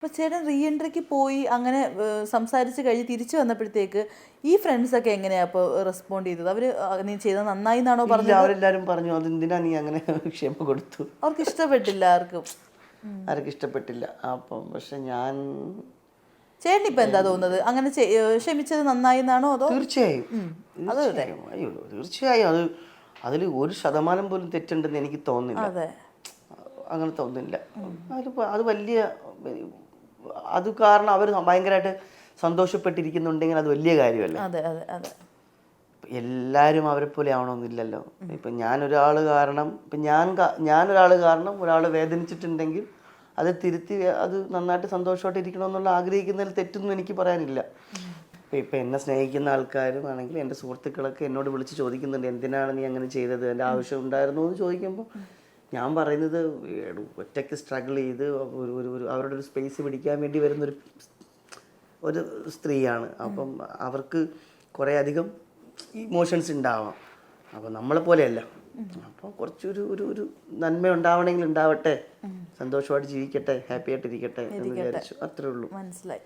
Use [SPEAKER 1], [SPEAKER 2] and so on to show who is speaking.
[SPEAKER 1] അപ്പോൾ ചേട്ടൻ റീ എൻട്രിക്ക് പോയി അങ്ങനെ സംസാരിച്ച് കഴിഞ്ഞ് തിരിച്ചു വന്നപ്പോഴത്തേക്ക് ഈ ഫ്രണ്ട്സൊക്കെ എങ്ങനെയാണ് അപ്പോൾ റെസ്പോണ്ട് ചെയ്തത്? അവർ നീ ചെയ്തത് നന്നായി എന്നാണോ
[SPEAKER 2] ഇല്ല,
[SPEAKER 1] പറഞ്ഞത്?
[SPEAKER 2] അവരെല്ലാരും പറഞ്ഞു അതെന്തിനാ നീ അങ്ങനെ ക്ഷമ കൊടുത്തു.
[SPEAKER 1] അവർക്ക് ഇഷ്ടപ്പെട്ടില്ല ആർക്കും.
[SPEAKER 2] ആർക്കും ഇഷ്ടപ്പെട്ടില്ല. അപ്പം പക്ഷെ ഞാൻ
[SPEAKER 1] ചേട്ടൻ ഇപ്പം എന്താ തോന്നുന്നത്? അങ്ങനെ ക്ഷമിച്ചത് നന്നായി എന്നാണോ അതോ?
[SPEAKER 2] തീർച്ചയായും അയ്യോ തീർച്ചയായും അതിൽ 1% പോലും തെറ്റുണ്ടെന്ന് എനിക്ക് തോന്നുന്നില്ല.
[SPEAKER 1] അതെ,
[SPEAKER 2] അങ്ങനെ തോന്നുന്നില്ല. അത് വലിയ അത് കാരണം അവർ ഭയങ്കരമായിട്ട് സന്തോഷപ്പെട്ടിരിക്കുന്നുണ്ടെങ്കിൽ അത് വലിയ കാര്യമല്ലേ.
[SPEAKER 1] അതെ അതെ അതെ.
[SPEAKER 2] എല്ലാവരും അവരെ പോലെ ആവണമെന്നില്ലല്ലോ. ഇപ്പം ഞാനൊരാൾ കാരണം ഞാനൊരാൾ കാരണം ഒരാൾ വേദനിച്ചിട്ടുണ്ടെങ്കിൽ അത് തിരുത്തി അത് നന്നായിട്ട് സന്തോഷമായിട്ട് ഇരിക്കണമെന്നുള്ള ആഗ്രഹിക്കുന്നതിൽ തെറ്റൊന്നും എനിക്ക് പറയാനില്ല. ഇപ്പം എന്നെ സ്നേഹിക്കുന്ന ആൾക്കാരും ആണെങ്കിൽ എൻ്റെ സുഹൃത്തുക്കളൊക്കെ എന്നോട് വിളിച്ച് ചോദിക്കുന്നുണ്ട് എന്തിനാണ് നീ അങ്ങനെ ചെയ്തത്, എൻ്റെ ആവശ്യം ഉണ്ടായിരുന്നോ എന്ന് ചോദിക്കുമ്പോൾ ഞാൻ പറയുന്നത് ഒറ്റയ്ക്ക് സ്ട്രഗിൾ ചെയ്ത് അവരുടെ ഒരു സ്പേസ് പിടിക്കാൻ വേണ്ടി വരുന്നൊരു ഒരു സ്ത്രീയാണ്. അപ്പം അവർക്ക് കുറേ അധികം ഇമോഷൻസ് ഉണ്ടാവാം. അപ്പം നമ്മളെ പോലെയല്ല. അപ്പം കുറച്ചൊരു ഒരു നന്മ ഉണ്ടാവണമെങ്കിൽ ഉണ്ടാവട്ടെ, സന്തോഷമായിട്ട് ജീവിക്കട്ടെ, ഹാപ്പി ആയിട്ടിരിക്കട്ടെ എന്ന് വിചാരിച്ചു. അത്രേ ഉള്ളൂ.
[SPEAKER 1] മനസ്സിലായി.